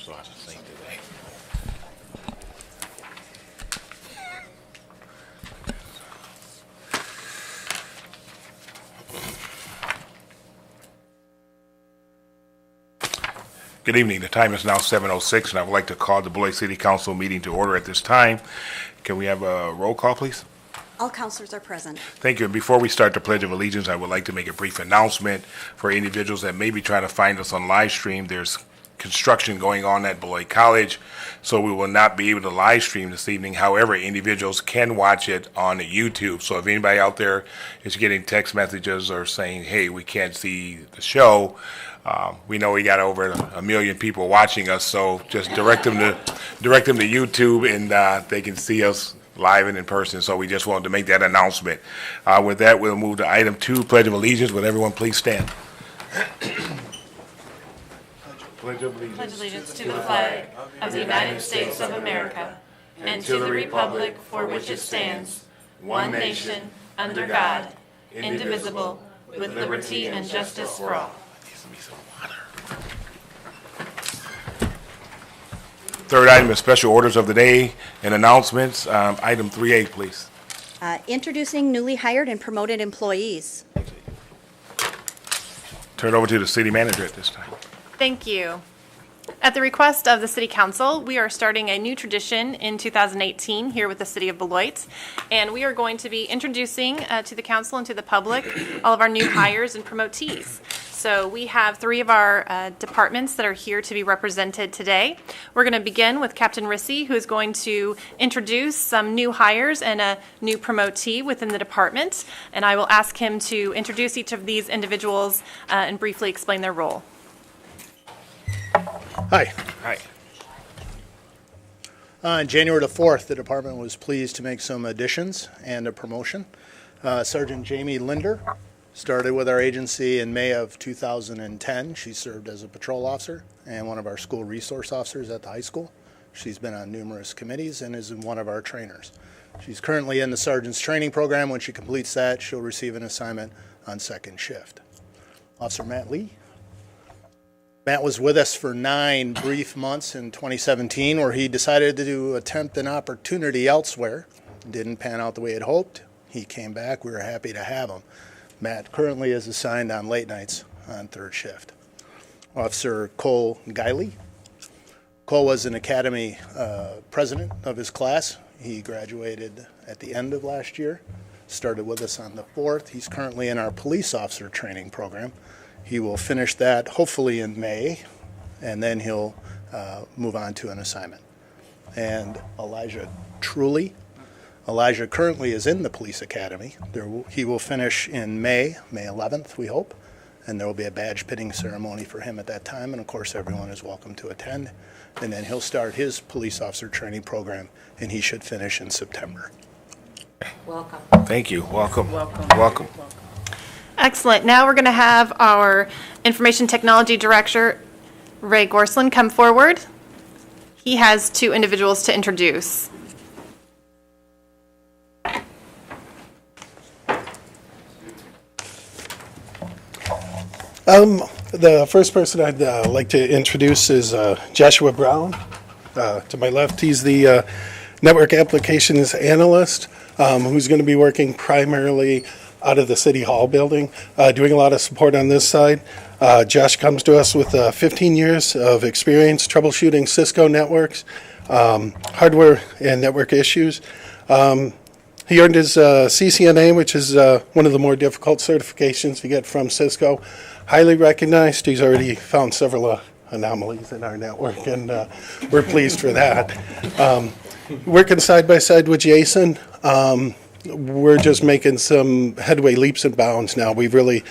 So I have to sing today. Good evening. The time is now 7:06, and I would like to call the Beloit City Council meeting to order at this time. Can we have a roll call, please? All councilors are present. Thank you. And before we start the Pledge of Allegiance, I would like to make a brief announcement for individuals that may be trying to find us on live stream. There's construction going on at Beloit College, so we will not be able to live stream this evening. However, individuals can watch it on YouTube. So if anybody out there is getting text messages or saying, hey, we can't see the show, we know we got over 1 million people watching us, so just direct them to YouTube, and they can see us live and in person. So we just wanted to make that announcement. With that, we'll move to item 2, Pledge of Allegiance. Would everyone please stand? Pledge of Allegiance. Pledge allegiance to the flag of the United States of America and to the republic for which it stands, one nation, under God, indivisible, with liberty and justice for all. Third item is special orders of the day and announcements. Item 3A, please. Introducing newly hired and promoted employees. Turn it over to the city manager at this time. Thank you. At the request of the City Council, we are starting a new tradition in 2018 here with the City of Beloit, and we are going to be introducing to the council and to the public all of our new hires and promotees. So we have 3 of our departments that are here to be represented today. We're going to begin with Captain Rissy, who is going to introduce some new hires and a new promotee within the department, and I will ask him to introduce each of these individuals and briefly explain their role. Hi. Hi. On January the 4th, the department was pleased to make some additions and a promotion. Sergeant Jamie Linder started with our agency in May of 2010. She served as a patrol officer and one of our school resource officers at the high school. She's been on numerous committees and is one of our trainers. She's currently in the sergeant's training program. When she completes that, she'll receive an assignment on second shift. Officer Matt Lee. Matt was with us for 9 brief months in 2017, where he decided to attempt an opportunity elsewhere. Didn't pan out the way he'd hoped. He came back. We were happy to have him. Matt currently is assigned on late nights on third shift. Officer Cole Guiley. Cole was an academy president of his class. He graduated at the end of last year, started with us on the 4th. He's currently in our police officer training program. He will finish that hopefully in May, and then he'll move on to an assignment. And Elijah Truly. Elijah currently is in the police academy. He will finish in May 11th, we hope, and there will be a badge pitting ceremony for him at that time, and of course everyone is welcome to attend. And then he'll start his police officer training program, and he should finish in September. Welcome. Thank you. Welcome. Welcome. Excellent. Now we're going to have our Information Technology Director, Ray Corson, come forward. He has 2 individuals to introduce. The first person I'd like to introduce is Joshua Brown. To my left, he's the Network Applications Analyst, who's going to be working primarily out of the City Hall building, doing a lot of support on this side. Josh comes to us with 15 years of experience troubleshooting Cisco networks, hardware and network issues. He earned his CCNA, which is one of the more difficult certifications to get from Cisco. Highly recognized. He's already found several anomalies in our network, and we're pleased for that. Working side by side with Jason, we're just making some headway, leaps and bounds now. We've really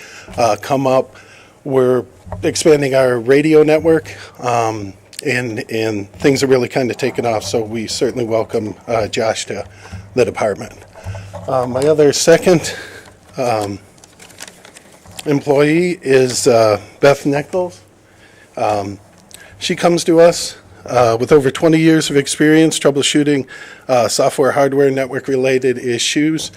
come up. We're expanding our radio network, and things are really kind of taken off, so we certainly welcome Josh to the department. My other second employee is Beth Nichols. She comes to us with over 20 years of experience troubleshooting software, hardware, network-related issues.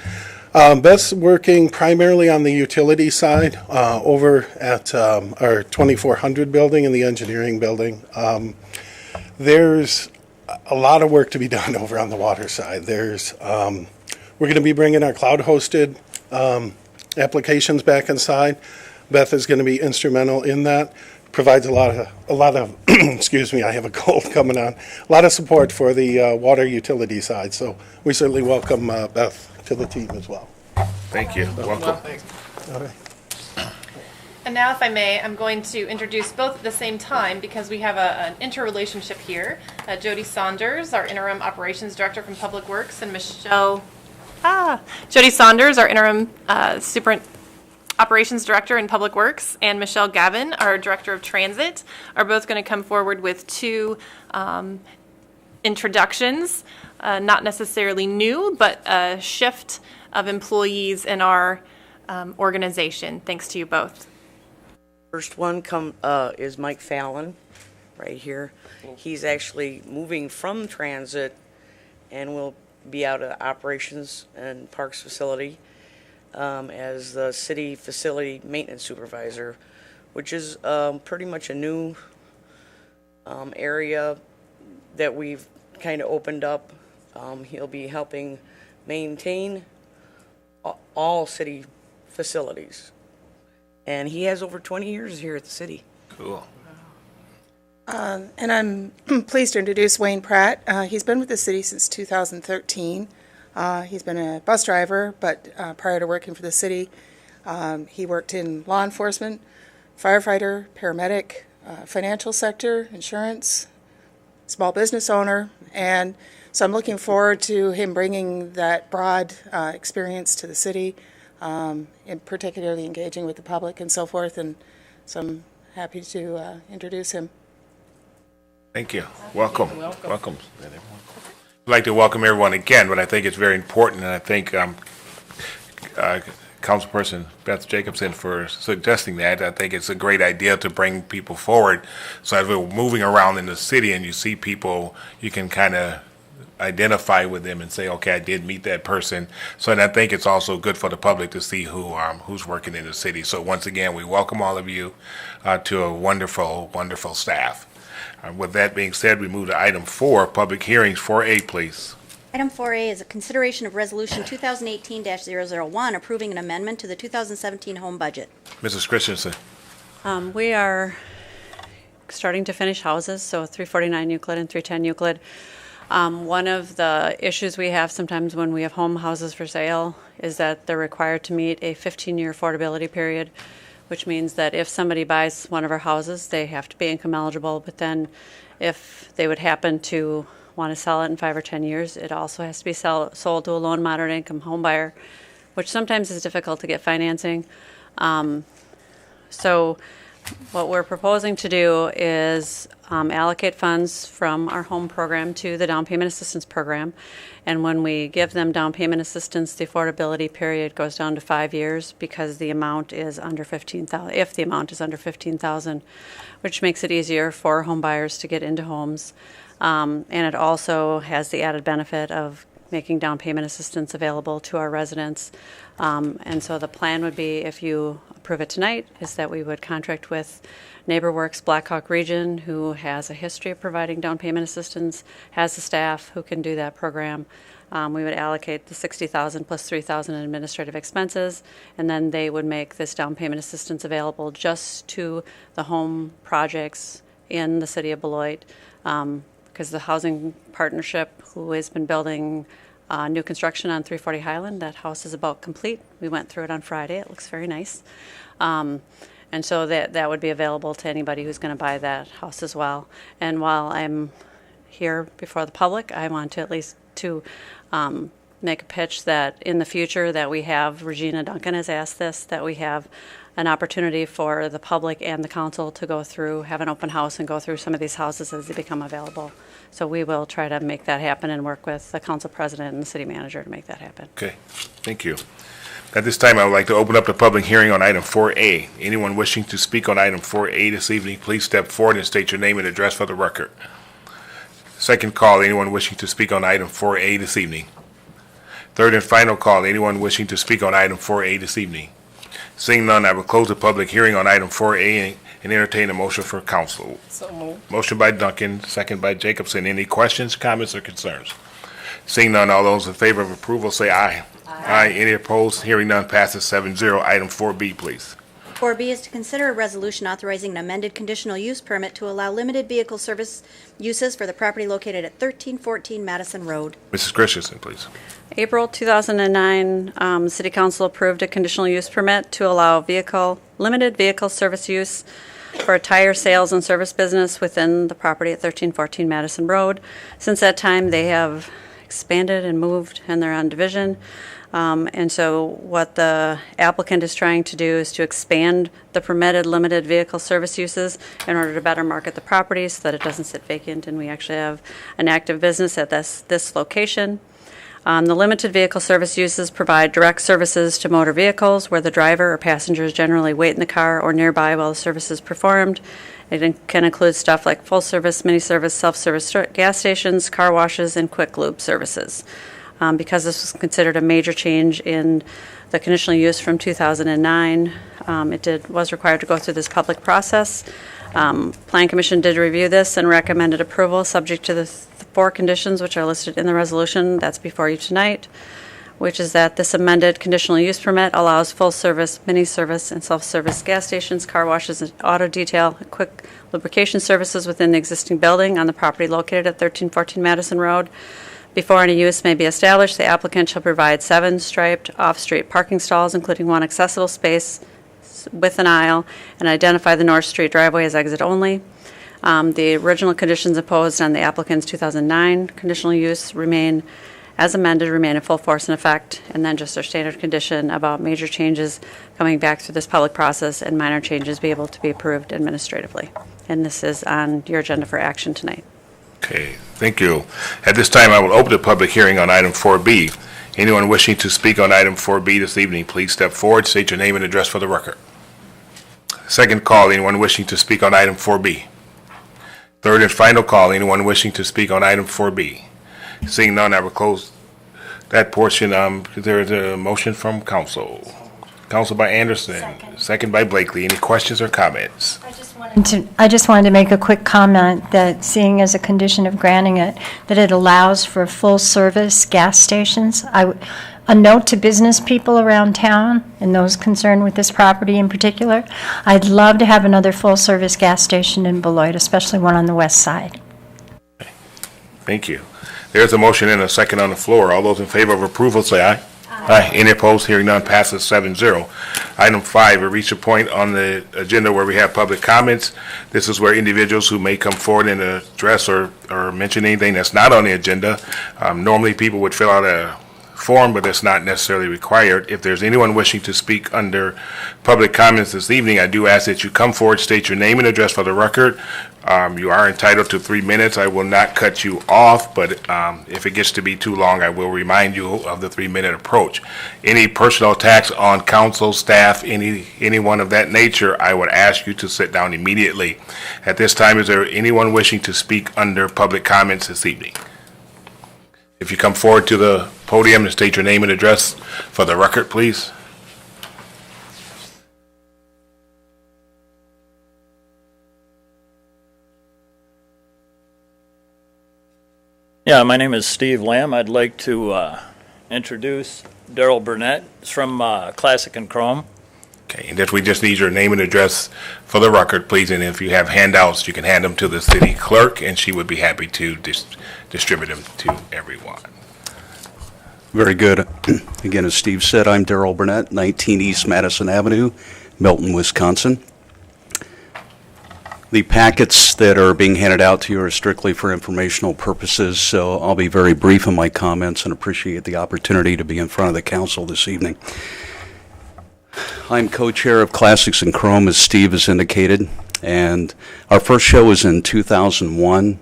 Beth's working primarily on the utility side over at our 2400 building and the engineering building. there's a lot of work to be done over on the water side. We're going to be bringing our cloud-hosted applications back inside. Beth is going to be instrumental in that. Provides a lot of excuse me, I have a cold coming on. A lot of support for the water utility side. So we certainly welcome Beth to the team as well. Thank you. Welcome. All right. And now, if I may, I'm going to introduce both at the same time because we have an interrelationship here. Jody Saunders, our interim operations director from Public Works, and Jody Saunders, our interim operations director in Public Works, and Michelle Gavin, our director of transit, are both going to come forward with two introductions, not necessarily new, but a shift of employees in our organization. Thanks to you both. First one is Mike Fallon, right here. He's actually moving from transit and will be out of operations and parks facility as the city facility maintenance supervisor, which is pretty much a new area that we've kind of opened up. He'll be helping maintain all city facilities. And he has over 20 years here at the city. Cool. And I'm pleased to introduce Wayne Pratt. He's been with the city since 2013. He's been a bus driver, but prior to working for the city, he worked in law enforcement, firefighter, paramedic, financial sector, insurance, small business owner. And so I'm looking forward to him bringing that broad experience to the city, and particularly engaging with the public and so forth. And so I'm happy to introduce him. Thank you. Welcome. Welcome. I'd like to welcome everyone again, but I think it's very important, and I think Councilperson Beth Jacobson for suggesting that. I think it's a great idea to bring people forward. So as we're moving around in the city and you see people, you can kind of identify with them and say, okay, I did meet that person. So and I think it's also good for the public to see who's working in the city. So once again, we welcome all of you to a wonderful, wonderful staff. With that being said, we move to item 4, public hearings. 4A, please. Item 4A is a consideration of Resolution 2018-001, approving an amendment to the 2017 home budget. Mrs. Christensen. We are starting to finish houses, so 349 Euclid and 310 Euclid. One of the issues we have sometimes when we have home houses for sale is that they're required to meet a 15-year affordability period, which means that if somebody buys one of our houses, they have to be income eligible. But then if they would happen to want to sell it in 5 or 10 years, it also has to be sold to a low and moderate income home buyer, which sometimes is difficult to get financing. So what we're proposing to do is allocate funds from our home program to the down payment assistance program. And when we give them down payment assistance, the affordability period goes down to 5 years because the amount is under $15,000, if the amount is under $15,000, which makes it easier for home buyers to get into homes. And it also has the added benefit of making down payment assistance available to our residents. And so the plan would be, if you approve it tonight, is that we would contract with NeighborWorks Blackhawk Region, who has a history of providing down payment assistance, has the staff who can do that program. We would allocate the $60,000 plus $3,000 in administrative expenses, and then they would make this down payment assistance available just to the home projects in the city of Beloit, because the housing partnership, who has been building new construction on 340 Highland, that house is about complete. We went through it on Friday. It looks very nice. And so that would be available to anybody who's going to buy that house as well. And while I'm here before the public, I want to at least to make a pitch that in the future that we have, Regina Duncan has asked this, that we have an opportunity for the public and the council to go through, have an open house and go through some of these houses as they become available. So we will try to make that happen and work with the council president and the city manager to make that happen. Okay, thank you. At this time, I would like to open up the public hearing on item 4A. Anyone wishing to speak on item 4A this evening, please step forward and state your name and address for the record. Second call, anyone wishing to speak on item 4A this evening. Third and final call, anyone wishing to speak on item 4A this evening. Seeing none, I will close the public hearing on item 4A and entertain a motion for council. So moved. Motion by Duncan, second by Jacobson. Any questions, comments, or concerns? Seeing none, all those in favor of approval say aye. Aye. Any opposed? Hearing none, passes 7-0. Item 4B, please. 4B is to consider a resolution authorizing an amended conditional use permit to allow limited vehicle service uses for the property located at 1314 Madison Road. Mrs. Christensen, please. April 2009, City Council approved a conditional use permit to allow limited vehicle service use for a tire sales and service business within the property at 1314 Madison Road. Since that time, they have expanded and moved, and they're on division. And so what the applicant is trying to do is to expand the permitted limited vehicle service uses in order to better market the property so that it doesn't sit vacant and we actually have an active business at this location. The limited vehicle service uses provide direct services to motor vehicles where the driver or passengers generally wait in the car or nearby while the service is performed. It can include stuff like full service, mini service, self-service gas stations, car washes, and quick lube services. Because this was considered a major change in the conditional use from 2009, it was required to go through this public process. Plan Commission did review this and recommended approval subject to the 4 conditions which are listed in the resolution that's before you tonight, which is that this amended conditional use permit allows full service, mini service, and self-service gas stations, car washes, and auto detail, and quick lubrication services within the existing building on the property located at 1314 Madison Road. Before any use may be established, the applicant shall provide 7 striped off-street parking stalls, including 1 accessible space with an aisle, and identify the North Street driveway as exit only. The original conditions imposed on the applicant's 2009 conditional use remain as amended, remain in full force and effect, and then just our standard condition about major changes coming back through this public process and minor changes be able to be approved administratively. And this is on your agenda for action tonight. Okay, thank you. At this time, I will open the public hearing on item 4B. Anyone wishing to speak on item 4B this evening, please step forward, state your name and address for the record. Second call, anyone wishing to speak on item 4B. Third and final call, anyone wishing to speak on item 4B. Seeing none, I will close that portion. There is a motion from council. Council by Anderson, second by Blakely. Any questions or comments? I just wanted to make a quick comment that seeing as a condition of granting it, that it allows for full-service gas stations. A note to business people around town and those concerned with this property in particular, I'd love to have another full-service gas station in Beloit, especially one on the west side. Thank you. There's a motion and a second on the floor. All those in favor of approval say aye. Aye. Any opposed? Hearing none, passes 7-0. Item 5, we reach a point on the agenda where we have public comments. This is where individuals who may come forward and address or mention anything that's not on the agenda. Normally, people would fill out a form, but that's not necessarily required. If there's anyone wishing to speak under public comments this evening, I do ask that you come forward, state your name and address for the record. You are entitled to 3 minutes. I will not cut you off, but if it gets to be too long, I will remind you of the 3-minute approach. Any personal attacks on council, staff, anyone of that nature, I would ask you to sit down immediately. At this time, is there anyone wishing to speak under public comments this evening? If you come forward to the podium and state your name and address for the record, please. Yeah, my name is Steve Lamb. I'd like to introduce Daryl Burnett from Classic and Chrome. Okay, and if we just need your name and address for the record, please, and if you have handouts, you can hand them to the city clerk, and she would be happy to distribute them to everyone. Very good. Again, as Steve said, I'm Daryl Burnett, 19 East Madison Avenue, Milton, Wisconsin. The packets that are being handed out to you are strictly for informational purposes, so I'll be very brief in my comments and appreciate the opportunity to be in front of the council this evening. I'm co-chair of Classics and Chrome, as Steve has indicated, and our first show was in 2001,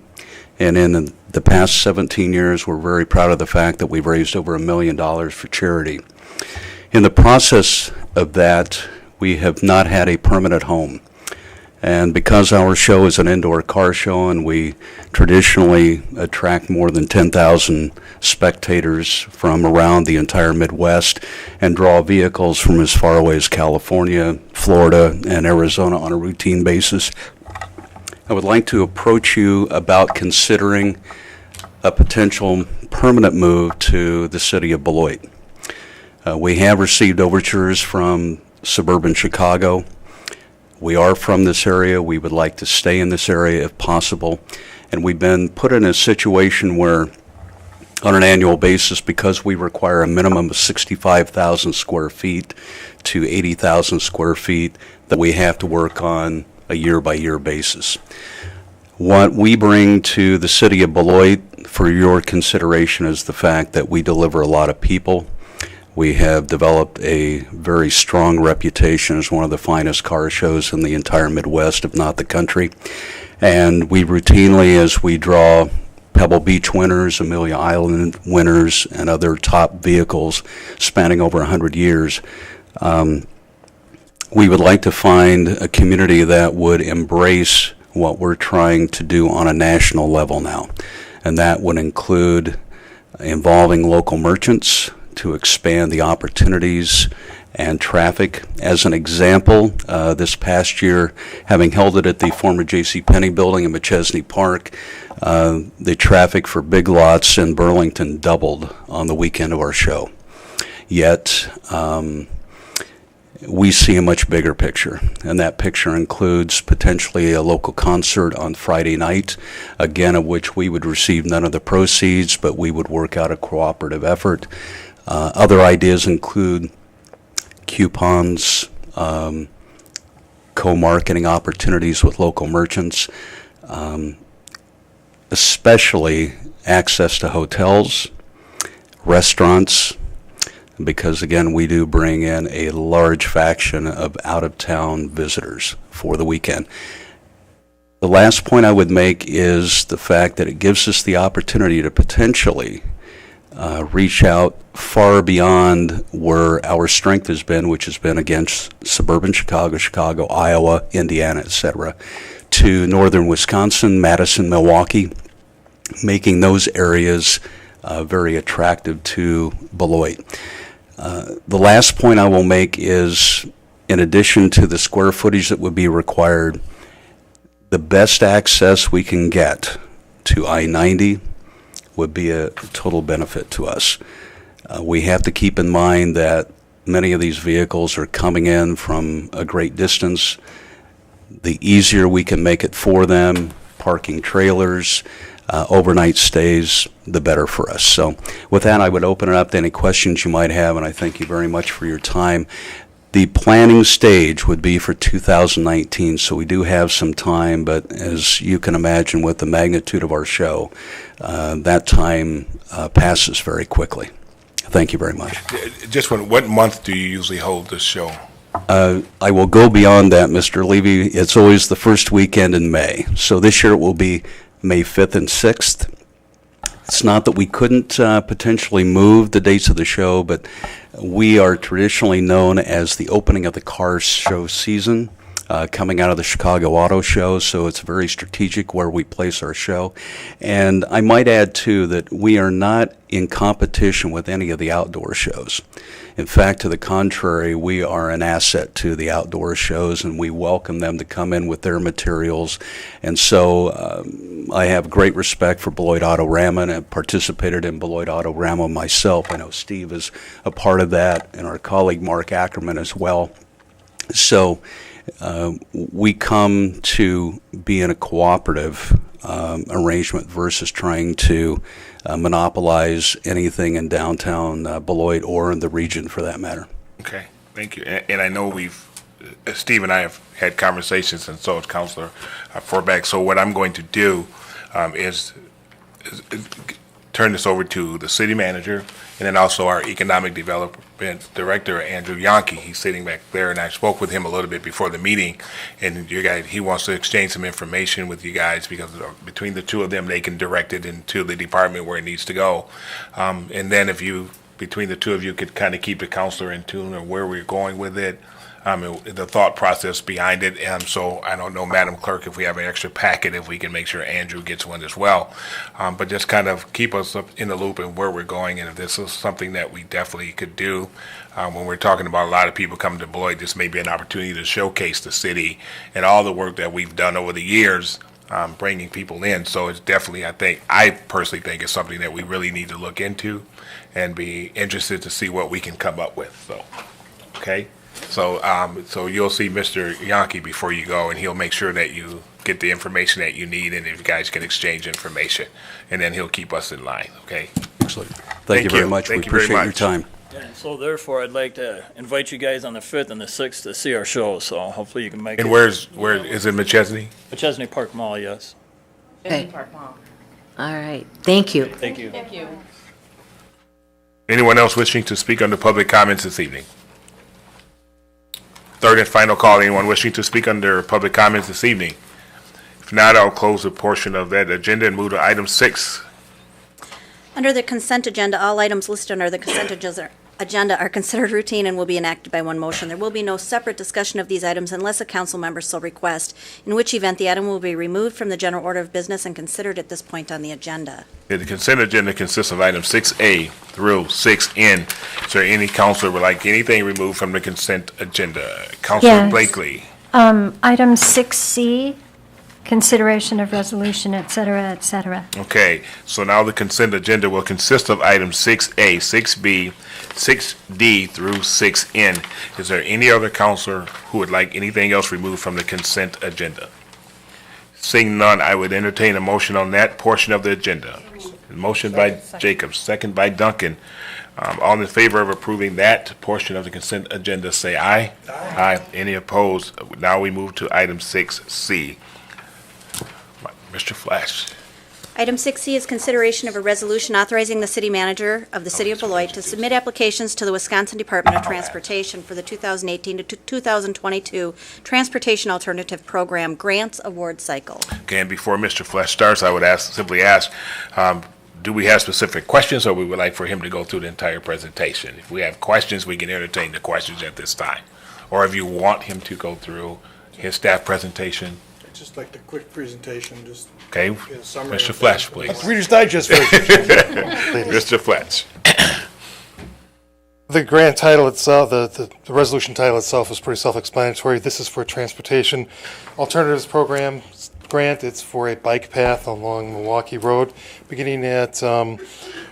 and in the past 17 years, we're very proud of the fact that we've raised over $1 million for charity. In the process of that, we have not had a permanent home. And because our show is an indoor car show and we traditionally attract more than 10,000 spectators from around the entire Midwest and draw vehicles from as far away as California, Florida, and Arizona on a routine basis, I would like to approach you about considering a potential permanent move to the city of Beloit. We have received overtures from suburban Chicago. We are from this area. We would like to stay in this area if possible. And we've been put in a situation where, on an annual basis, because we require a minimum of 65,000 square feet to 80,000 square feet, that we have to work on a year-by-year basis. What we bring to the city of Beloit for your consideration is the fact that we deliver a lot of people. We have developed a very strong reputation as one of the finest car shows in the entire Midwest, if not the country. And we routinely, as we draw Pebble Beach winners, Amelia Island winners, and other top vehicles spanning over 100 years, we would like to find a community that would embrace what we're trying to do on a national level now. And that would include involving local merchants to expand the opportunities and traffic. As an example, this past year, having held it at the former JCPenney building in McChesney Park, the traffic for Big Lots in Burlington doubled on the weekend of our show. Yet, we see a much bigger picture, and that picture includes potentially a local concert on Friday night, again, of which we would receive none of the proceeds, but we would work out a cooperative effort. Other ideas include coupons, co-marketing opportunities with local merchants, especially access to hotels, restaurants, because again, we do bring in a large faction of out-of-town visitors for the weekend. The last point I would make is the fact that it gives us the opportunity to potentially reach out far beyond where our strength has been, which has been against suburban Chicago, Iowa, Indiana, etc., to northern Wisconsin, Madison, Milwaukee, making those areas very attractive to Beloit. The last point I will make is, in addition to the square footage that would be required, the best access we can get to I-90 would be a total benefit to us. We have to keep in mind that many of these vehicles are coming in from a great distance. The easier we can make it for them, parking trailers, overnight stays, the better for us. So with that, I would open it up to any questions you might have, and I thank you very much for your time. The planning stage would be for 2019, so we do have some time, but as you can imagine with the magnitude of our show, that time passes very quickly. Thank you very much. Just what month do you usually hold this show? I will go beyond that, Mr. Levy. It's always the first weekend in May. So this year it will be May 5th and 6th. It's not that we couldn't potentially move the dates of the show, but we are traditionally known as the opening of the car show season, coming out of the Chicago Auto Show, so it's very strategic where we place our show. And I might add, too, that we are not in competition with any of the outdoor shows. In fact, to the contrary, we are an asset to the outdoor shows, and we welcome them to come in with their materials. And so I have great respect for Beloit Autorama, and have participated in Beloit Autorama myself. I know Steve is a part of that, and our colleague Mark Ackerman as well. So we come to be in a cooperative arrangement versus trying to monopolize anything in downtown Beloit or in the region for that matter. Okay, thank you. And I know Steve and I have had conversations, and so has Councilor Forbeck. So what I'm going to do is turn this over to the city manager, and then also our economic development director, Andrew Yankee. He's sitting back there, and I spoke with him a little bit before the meeting, and he wants to exchange some information with you guys, because between the two of them, they can direct it into the department where it needs to go. And then if between the two of you could kind of keep the counselor in tune or where we're going with it, the thought process behind it. And so I don't know, Madam Clerk, if we have an extra packet, if we can make sure Andrew gets one as well. But just kind of keep us up in the loop and where we're going, and if this is something that we definitely could do. When we're talking about a lot of people coming to Beloit, this may be an opportunity to showcase the city and all the work that we've done over the years, bringing people in. So it's definitely, I personally think it's something that we really need to look into and be interested to see what we can come up with. So, okay. So you'll see Mr. Yankee before you go, and he'll make sure that you get the information that you need, and if you guys can exchange information, and then he'll keep us in line, okay? Excellent. Thank you very much. We appreciate your time. And so therefore, I'd like to invite you guys on the 5th and the 6th to see our show, so hopefully you can make it. And where is it, McChesney? McChesney Park Mall, yes. Okay. All right. Thank you. Thank you. Thank you. Anyone else wishing to speak under public comments this evening? Third and final call, anyone wishing to speak under public comments this evening? If not, I'll close a portion of that agenda and move to item 6. Under the consent agenda, all items listed under the consent agenda are considered routine and will be enacted by one motion. There will be no separate discussion of these items unless a council member so requests, in which event the item will be removed from the general order of business and considered at this point on the agenda. The consent agenda consists of items 6A through 6N. Is there any counselor would like anything removed from the consent agenda? Counselor Yes. Blakely. Item 6C, consideration of resolution, et cetera, Okay, so now the consent agenda will consist of items 6A, 6B, 6D through 6N. Is there any other counselor who would like anything else removed from the consent agenda? Seeing none, I would entertain a motion on that portion of the agenda. Motion by Jacobs, second by Duncan. All in favor of approving that portion of the consent agenda, say aye. Aye. Any opposed? Now we move to item 6C. Mr. Flash. Item 6C is consideration of a resolution authorizing the city manager of the city of Beloit to submit applications to the Wisconsin Department of Transportation for the 2018 to 2022 Transportation Alternative Program Grants Award Cycle. Okay, and before Mr. Flash starts, I would simply ask, do we have specific questions, or we would like for him to go through the entire presentation? If we have questions, we can entertain the questions at this time. Or if you want him to go through his staff presentation. Just like the quick presentation, just Okay, a summary Mr. of Flash, that. please. Reader's Digest version. Mr. Flash. The grant title itself, the resolution title itself is pretty self-explanatory. This is for Transportation Alternatives Program grant. It's for a bike path along Milwaukee Road, beginning at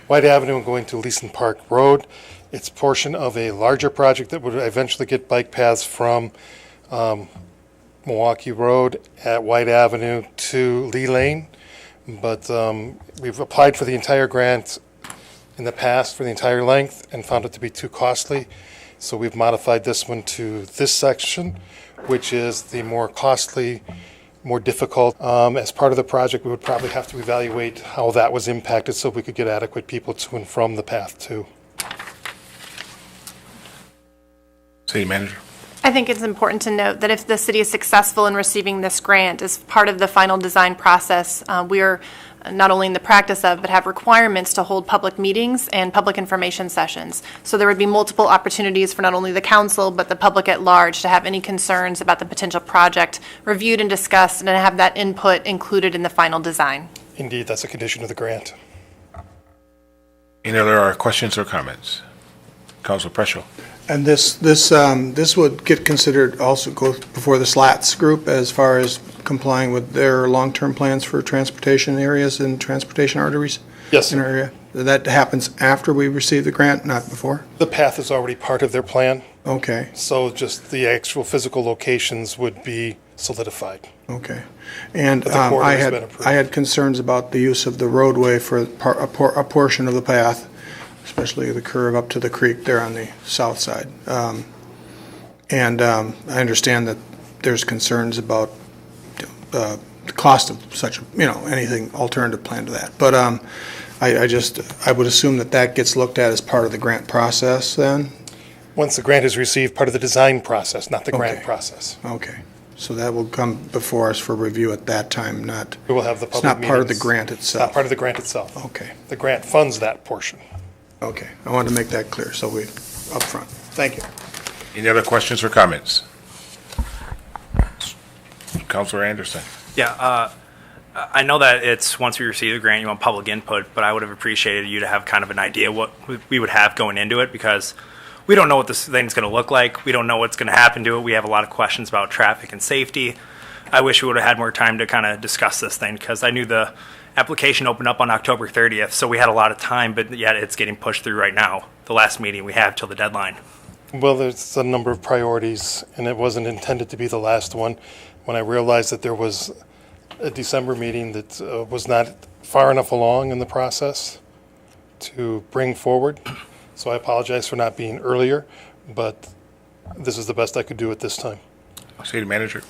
White Avenue and going to Leeson Park Road. It's portion of a larger project that would eventually get bike paths from Milwaukee Road at White Avenue to Lee Lane. But we've applied for the entire grant in the past for the entire length and found it to be too costly. So we've modified this one to this section, which is the more costly, more difficult. As part of the project, we would probably have to evaluate how that was impacted so we could get adequate people to and from the path too. City Manager. I think it's important to note that if the city is successful in receiving this grant as part of the final design process, we are not only in the practice of, but have requirements to hold public meetings and public information sessions. So there would be multiple opportunities for not only the council, but the public at large to have any concerns about the potential project reviewed and discussed, and to have that input included in the final design. Indeed, that's a condition of the grant. Any other questions or comments? Councilor Preschel. And this would get considered, also go before the SLATS group as far as complying with their long-term plans for transportation areas and transportation arteries? Yes, in our area? That happens after we receive the grant, not before? the path is already part of their plan, Okay, so just the actual physical locations would be solidified. okay. And But the corridor's been approved. I had concerns about the use of the roadway for a portion of the path, especially the curve up to the creek there on the south side. And I understand that there's concerns about the cost of such, anything alternative plan to that. But I would assume that gets looked at as part of the grant process then? Once the grant is received, part of the design process, not the grant Okay. process. Okay. So that will come before us for review at that time, not, We will have the it's public not part of the meetings. grant It's itself? not part of the grant itself. Okay, The grant funds that portion. okay. I wanted to make that clear, so we, up front. Thank you. Any other questions or comments? Councilor Anderson. Yeah, I know that it's, once we receive the grant, you want public input, but I would have appreciated you to have kind of an idea what we would have going into it, because we don't know what this thing's going to look like. We don't know what's going to happen to it. We have a lot of questions about traffic and safety. I wish we would have had more time to kind of discuss this thing, because I knew the application opened up on October 30th, so we had a lot of time, but yet it's getting pushed through right now, the last meeting we have till the deadline. Well, there's a number of priorities, and it wasn't intended to be the last one. When I realized that there was a December meeting that was not far enough along in the process to bring forward. So I apologize for not being earlier, but this is the best I could do at this time. City Manager.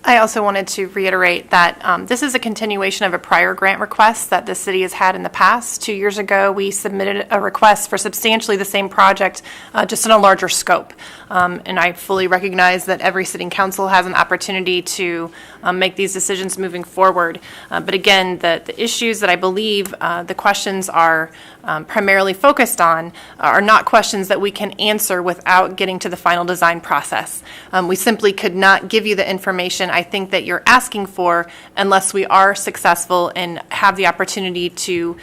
I also wanted to reiterate that this is a continuation of a prior grant request that the city has had in the past. 2 years ago, we submitted a request for substantially the same project, just in a larger scope. And I fully recognize that every sitting council has an opportunity to make these decisions moving forward. But again, the issues that I believe the questions are primarily focused on are not questions that we can answer without getting to the final design process. We simply could not give you the information I think that you're asking for unless we are successful and have the opportunity to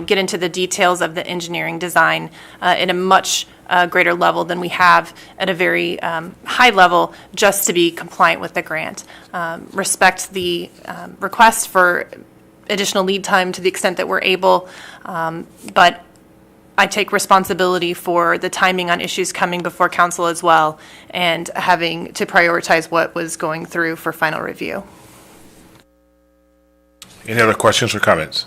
get into the details of the engineering design at a much greater level than we have at a very high level, just to be compliant with the grant. Respect the request for additional lead time to the extent that we're able, but I take responsibility for the timing on issues coming before council as well, and having to prioritize what was going through for final review. Any other questions or comments?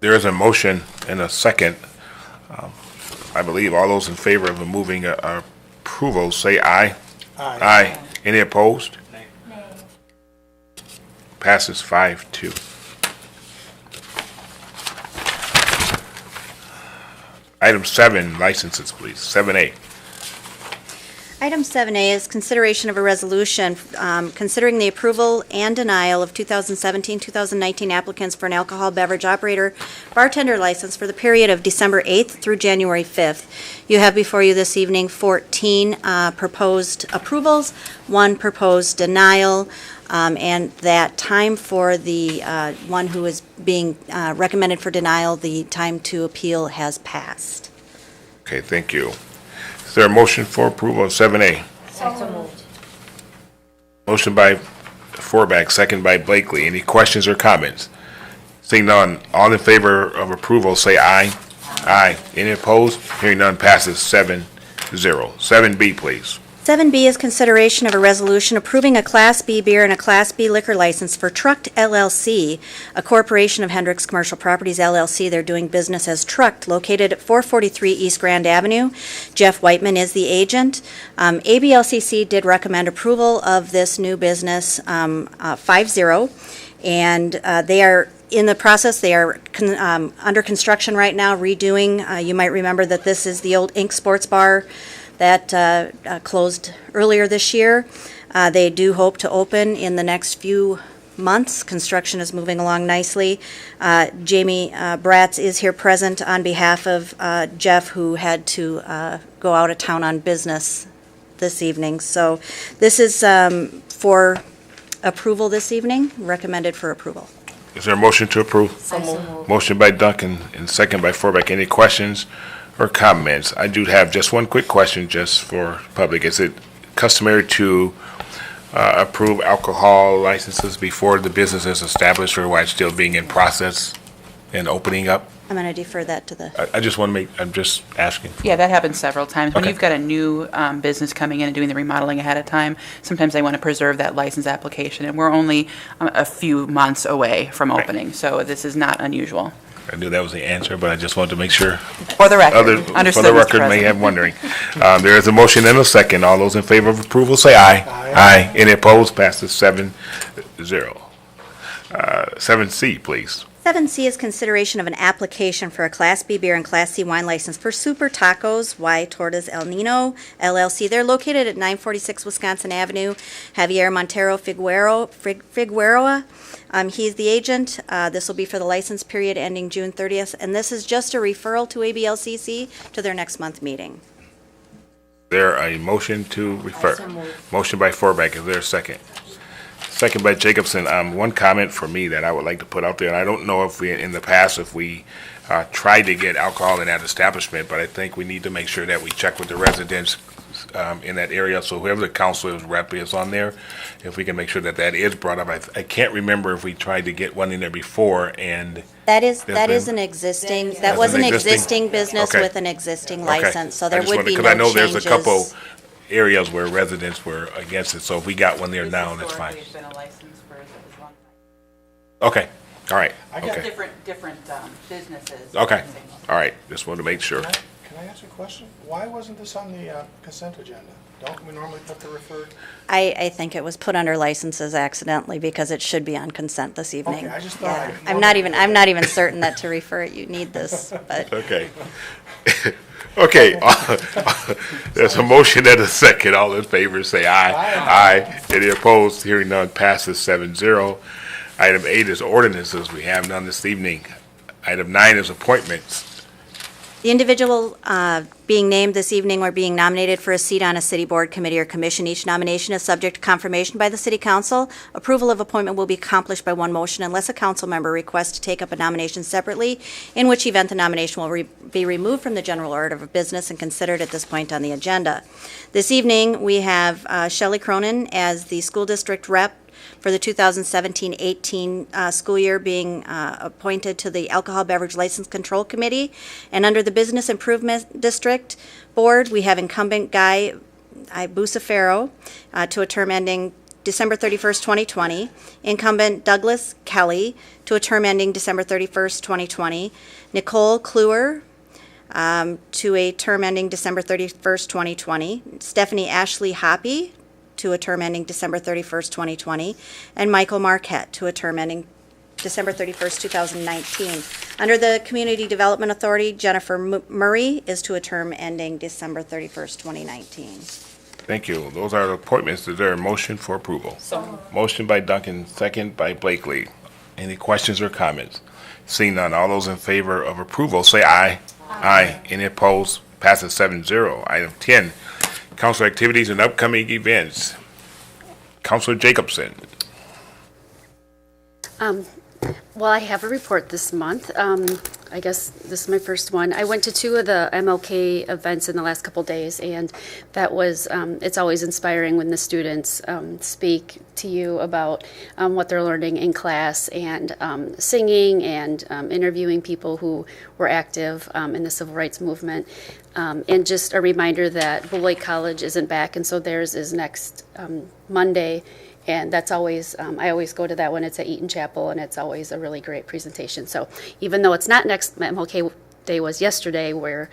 There is a motion and a second. I believe all those in favor of moving approval say aye. Aye. Aye. Any opposed? Nay. Passes 5-2. Item 7, licenses, please. 7A. Item 7A is consideration of a resolution considering the approval and denial of 2017-2019 applicants for an alcohol beverage operator bartender license for the period of December 8th through January 5th. You have before you this evening 14 proposed approvals, 1 proposed denial, and that time for the one who is being recommended for denial, the time to appeal has passed. Okay, thank you. Is there a motion for approval of 7A? So moved. Motion by Forback, second by Blakely. Any questions or comments? Seeing none, all in favor of approval say aye. Aye. Any opposed? Hearing none, passes 7-0. 7B, please. 7B is consideration of a resolution approving a Class B beer and a Class B liquor license for Trucked LLC, a corporation of Hendricks Commercial Properties LLC. They're doing business as Trucked, located at 443 East Grand Avenue. Jeff Whiteman is the agent. ABLCC did recommend approval of this new business 5-0, and they are in the process. They are under construction right now, redoing. You might remember that this is the old Ink Sports Bar that closed earlier this year. They do hope to open in the next few months. Construction is moving along nicely. Jamie Bratz is here present on behalf of Jeff, who had to go out of town on business this evening. So this is for approval this evening, recommended for approval. Is there a motion to approve? So moved. Motion by Duncan and second by Forback. Any questions or comments? I do have just one quick question just for public. Is it customary to approve alcohol licenses before the business is established, or while it's still being in process and opening up? I'm going to defer that to the... I just want to make, I'm just asking. Yeah, that happens several times. When Okay. you've got a new business coming in and doing the remodeling ahead of time, sometimes they want to preserve that license application, and we're only a few months away from Right. opening, so this is not unusual. I knew that was the answer, but I just wanted to make sure For the record, others, for understood, the Mr. record, may President. have wondering. There is a motion and a second. All those in favor of approval say aye. Aye. Any opposed? Passes 7-0. 7C, please. 7C is consideration of an application for a Class B beer and Class C wine license for Super Tacos y Tortas El Nino LLC. They're located at 946 Wisconsin Avenue. Javier Montero Figueroa. He's the agent. This will be for the license period ending June 30th, and this is just a referral to ABLCC to their next month meeting. Is there a motion to refer? Motion by Forbeck. Is there a second? Second by Jacobson. One comment for me that I would like to put out there, and I don't know if we, in the past, if we tried to get alcohol in that establishment, but I think we need to make sure that we check with the residents in that area. So whoever the council rep is on there, if we can make sure that that is brought up. I can't remember if we tried to get one in there before, and That is an existing, that was an existing business Okay. with an existing Okay. license, so I there just would wanted- be no 'cause I know changes. there's a couple areas where residents were against it, so if we got one there now, that's fine. Historically, it's been a license for as long. Okay, all right, okay, Different businesses. okay, all right, just wanted to make sure. Can I ask a question? Why wasn't this on the consent agenda? Don't we normally put the referred? I think it was put under licenses accidentally because it should be on consent this evening. Okay, I just thought. Yeah. I'm not even certain that to refer it, you need this, but. Okay. Okay, there's a motion and a second. All in favor, say aye. Aye. Any opposed? Hearing none, passes 7-0. Item 8 is ordinances. We have none this evening. Item 9 is appointments. The individual being named this evening or being nominated for a seat on a city board, committee, or commission, each nomination is subject to confirmation by the city council. Approval of appointment will be accomplished by one motion unless a council member requests to take up a nomination separately, in which event the nomination will be removed from the general order of business and considered at this point on the agenda. This evening, we have Shelley Cronin as the school district rep for the 2017-18 school year, being appointed to the Alcohol Beverage License Control Committee. And under the Business Improvement District Board, we have incumbent Guy Bucefaro to a term ending December 31st, 2020. Incumbent Douglas Kelly to a term ending December 31st, 2020. Nicole Kluwer to a term ending December 31st, 2020. Stephanie Ashley Hoppy to a term ending December 31st, 2020, and Michael Marquette to a term ending December 31st, 2019. Under the Community Development Authority, Jennifer Murray is to a term ending December 31st, 2019. Thank you. Those are the appointments. Is there a motion for approval? Motion by Duncan, second by Blakely. Any questions or comments? Seeing none, all those in favor of approval, say aye. Aye. Any opposed? Passes 7-0. Item 10, council activities and upcoming events. Councilor Jacobson. Well, I have a report this month. I guess this is my first one. I went to 2 of the MLK events in the last couple days, and that was, it's always inspiring when the students speak to you about what they're learning in class, and singing and interviewing people who were active in the civil rights movement. And just a reminder that Beloit College isn't back, and so theirs is next Monday. And that's always, I always go to that one. It's at Eaton Chapel, and it's always a really great presentation. So even though it's not next, MLK Day was yesterday, where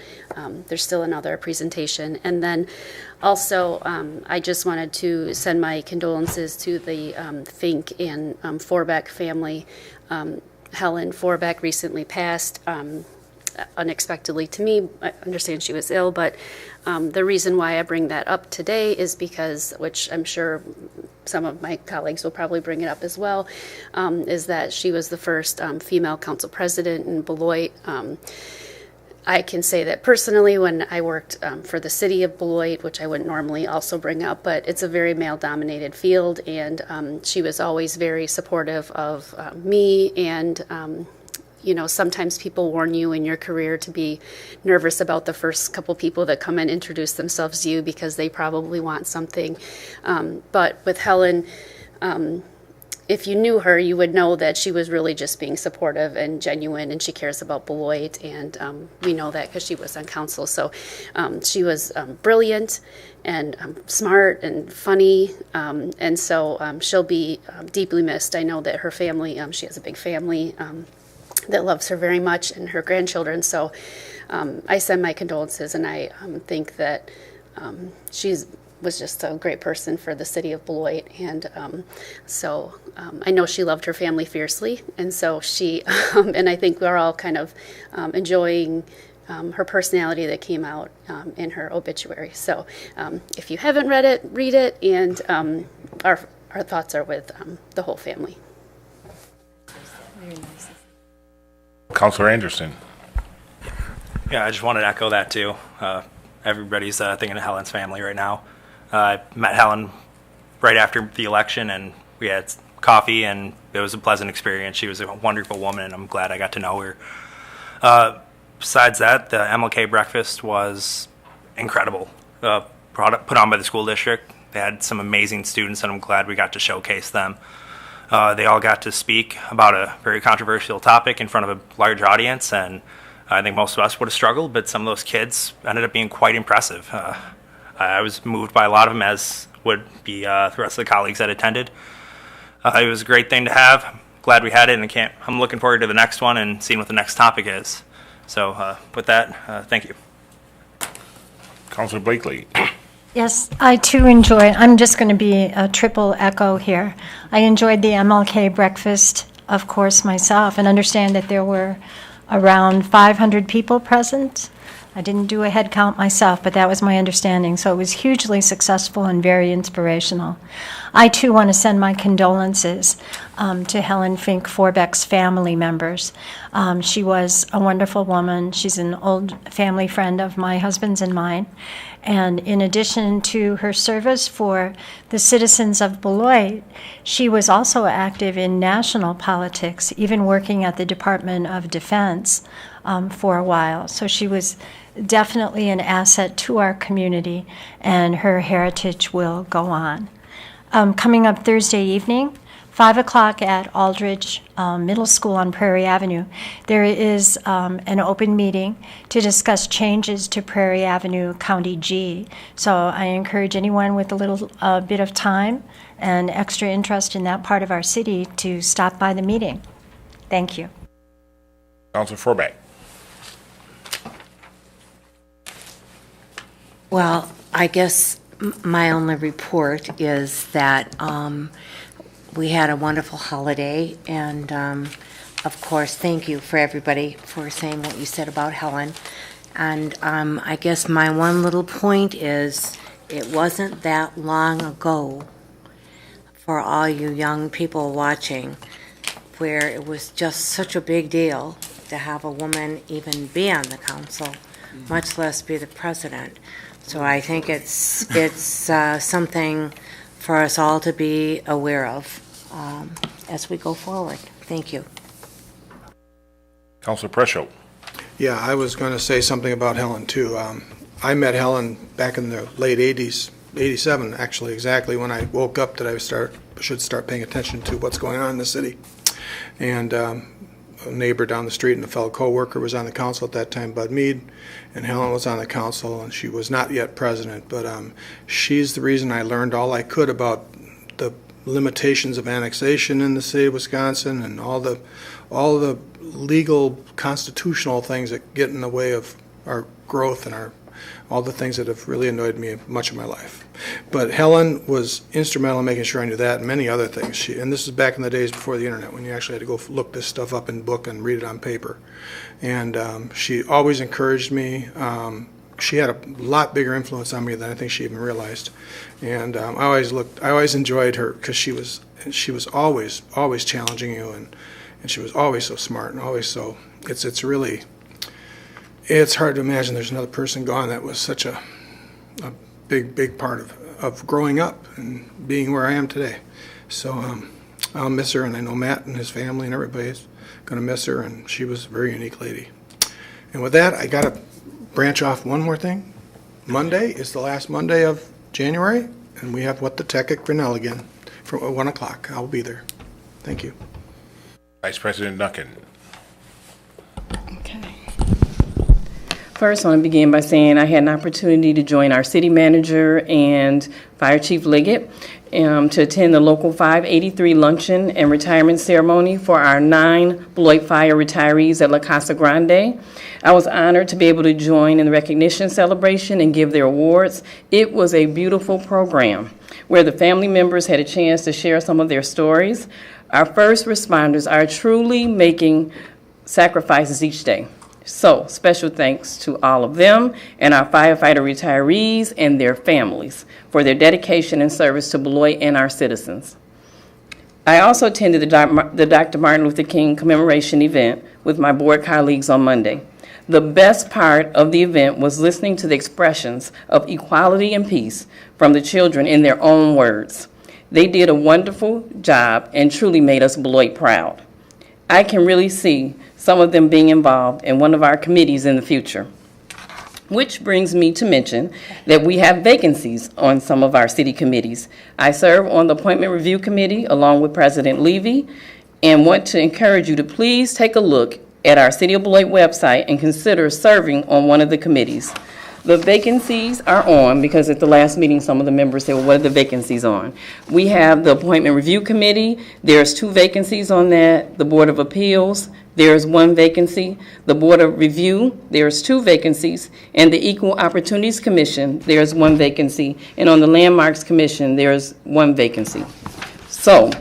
there's still another presentation. And then also, I just wanted to send my condolences to the Fink and Forbeck family. Helen Forbeck recently passed unexpectedly to me. I understand she was ill, but the reason why I bring that up today is because, which I'm sure some of my colleagues will probably bring it up as well, is that she was the first female council president in Beloit. I can say that personally when I worked for the city of Beloit, which I wouldn't normally also bring up, but it's a very male-dominated field, and she was always very supportive of me, and you know, sometimes people warn you in your career to be nervous about the first couple people that come and introduce themselves to you because they probably want something. But with Helen, if you knew her, you would know that she was really just being supportive and genuine, and she cares about Beloit, and we know that because she was on council. So she was brilliant and smart and funny, and so she'll be deeply missed. I know that her family, she has a big family, that loves her very much, and her grandchildren. So I send my condolences, and I think that she's was just a great person for the city of Beloit. And so I know she loved her family fiercely. And so she, and I think we're all kind of enjoying her personality that came out in her obituary. So if you haven't read it, read it. And our thoughts are with the whole family. Councilor Anderson. Yeah, I just wanted to echo that too. Everybody's thinking of Helen's family right now. I met Helen right after the election, and we had coffee, and it was a pleasant experience. She was a wonderful woman, and I'm glad I got to know her. Besides that, the MLK breakfast was incredible. Put on by the school district. They had some amazing students, and I'm glad we got to showcase them. They all got to speak about a very controversial topic in front of a large audience, and I think most of us would have struggled, but some of those kids ended up being quite impressive. I was moved by a lot of them, as would be the rest of the colleagues that attended. It was a great thing to have. Glad we had it, and I'm looking forward to the next one and seeing what the next topic is. So with that, thank you. Councilor Blakely. Yes, I too enjoyed, I'm just going to be a triple echo here. I enjoyed the MLK breakfast, of course, myself, and understand that there were around 500 people present. I didn't do a head count myself, but that was my understanding. So it was hugely successful and very inspirational. I too want to send my condolences to Helen Fink for Beck's family members. She was a wonderful woman. She's an old family friend of my husband's and mine. And in addition to her service for the citizens of Beloit, she was also active in national politics, even working at the Department of Defense for a while. So she was definitely an asset to our community, and her heritage will go on. Coming up Thursday evening, 5 o'clock at Aldridge Middle School on Prairie Avenue, there is an open meeting to discuss changes to Prairie Avenue County G. So I encourage anyone with a little bit of time and extra interest in that part of our city to stop by the meeting. Thank you. Councilor Forbeck. Well, I guess my only report is that we had a wonderful holiday, and of course, thank you for everybody for saying what you said about Helen. And I guess my one little point is it wasn't that long ago, for all you young people watching, where it was just such a big deal to have a woman even be on the council, much less be the president. So I think it's something for us all to be aware of as we go forward. Thank you. Councilor Preschow. Yeah, I was going to say something about Helen, too. I met Helen back in the late 80s, 87, actually, exactly when I woke up that I should start paying attention to what's going on in the city. And a neighbor down the street and a fellow co-worker was on the council at that time, Bud Mead, and Helen was on the council, and she was not yet president, but she's the reason I learned all I could about the limitations of annexation in the state of Wisconsin and all the legal constitutional things that get in the way of our growth and all the things that have really annoyed me much of my life. But Helen was instrumental in making sure I knew that and many other things. And this is back in the days before the internet, when you actually had to go look this stuff up in book and read it on paper. And she always encouraged me. She had a lot bigger influence on me than I think she even realized. And I always enjoyed her because she was always challenging you, and she was always so smart and always so. It's hard to imagine there's another person gone that was such a big part of growing up and being where I am today. So I'll miss her, and I know Matt and his family and everybody's going to miss her, and she was a very unique lady. And with that, I got to branch off one more thing. Monday is the last Monday of January, and we have What the Tech at Grinnell again from 1 o'clock. I'll be there. Thank you. Vice President Duncan. Okay. First, I want to begin by saying I had an opportunity to join our city manager and Fire Chief Liggett to attend the local 583 luncheon and retirement ceremony for our 9 Beloit Fire retirees at La Casa Grande. I was honored to be able to join in the recognition celebration and give their awards. It was a beautiful program where the family members had a chance to share some of their stories. Our first responders are truly making sacrifices each day. So, special thanks to all of them and our firefighter retirees and their families for their dedication and service to Beloit and our citizens. I also attended the Dr. Martin Luther King commemoration event with my board colleagues on Monday. The best part of the event was listening to the expressions of equality and peace from the children in their own words. They did a wonderful job and truly made us Beloit proud. I can really see some of them being involved in one of our committees in the future. Which brings me to mention that we have vacancies on some of our city committees. I serve on the Appointment Review Committee along with President Levy and want to encourage you to please take a look at our City of Beloit website and consider serving on one of the committees. The vacancies are on because at the last meeting, some of the members said, well, what are the vacancies on? We have the Appointment Review Committee. There's 2 vacancies on that. The Board of Appeals, there's 1 vacancy. The Board of Review, there's 2 vacancies. And the Equal Opportunities Commission, there's 1 vacancy. And on the Landmarks Commission, there's 1 vacancy. So,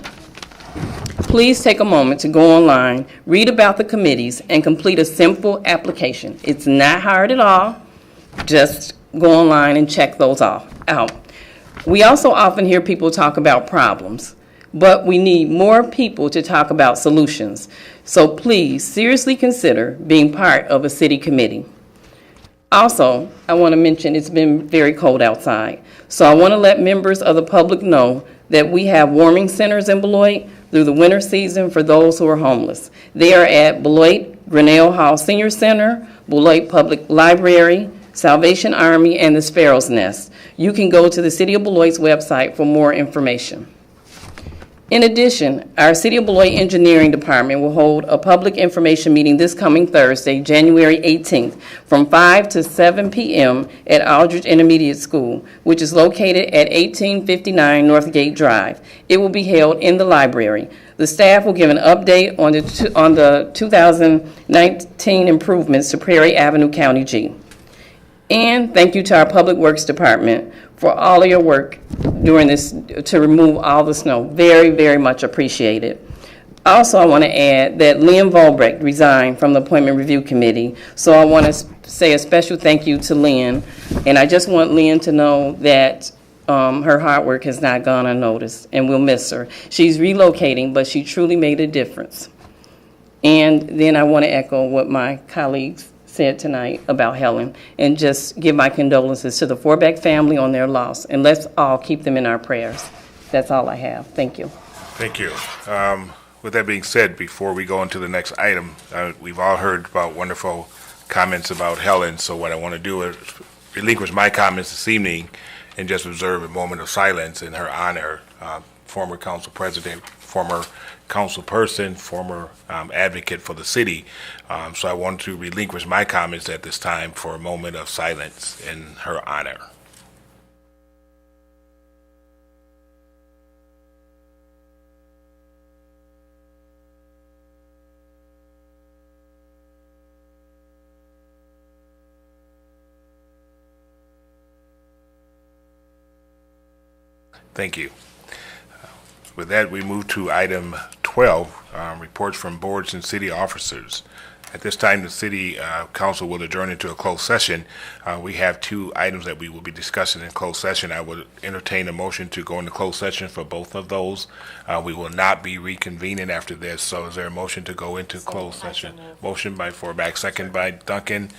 please take a moment to go online, read about the committees, and complete a simple application. It's not hard at all. Just go online and check those out. We also often hear people talk about problems, but we need more people to talk about solutions. So please seriously consider being part of a city committee. Also, I want to mention it's been very cold outside. So I want to let members of the public know that we have warming centers in Beloit through the winter season for those who are homeless. They are at Beloit Grinnell Hall Senior Center, Beloit Public Library, Salvation Army, and the Sparrow's Nest. You can go to the City of Beloit's website for more information. In addition, our City of Beloit Engineering Department will hold a public information meeting this coming Thursday, January 18th, from 5 to 7 p.m. at Aldridge Intermediate School, which is located at 1859 Northgate Drive. It will be held in the library. The staff will give an update on the 2019 improvements to Prairie Avenue, County G. And thank you to our Public Works Department for all of your work during this to remove all the snow. Very, very much appreciated. Also, I want to add that Lynn Volbrecht resigned from the Appointment Review Committee, so I want to say a special thank you to Lynn. And I just want Lynn to know that her hard work has not gone unnoticed, and we'll miss her. She's relocating, but she truly made a difference. And then I want to echo what my colleagues said tonight about Helen and just give my condolences to the Beck family on their loss. And let's all keep them in our prayers. That's all I have. Thank you. Thank you. With that being said, before we go into the next item, we've all heard about wonderful comments about Helen. So what I want to do is relinquish my comments this evening and just observe a moment of silence in her honor. Former council president, former council person, former advocate for the city. So I want to relinquish my comments at this time for a moment of silence in her honor. Thank you. With that, we move to item 12, reports from boards and city officers. At this time, the city council will adjourn into a closed session. We have 2 items that we will be discussing in closed session. I would entertain a motion to go into closed session for both of those. We will not be reconvening after this. So is there a motion to go into closed session? Motion by Forback, second by Duncan.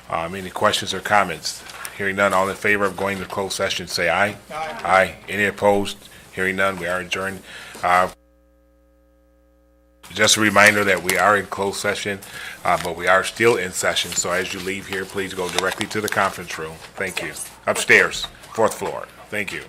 Any questions or comments? Hearing none, all in favor of going to closed session, say aye. Aye. Aye. Any opposed? Hearing none, we are adjourned. Just a reminder that we are in closed session, but we are still in session. So as you leave here, please go directly to the conference room. Thank you. Upstairs, 4th floor. Thank you.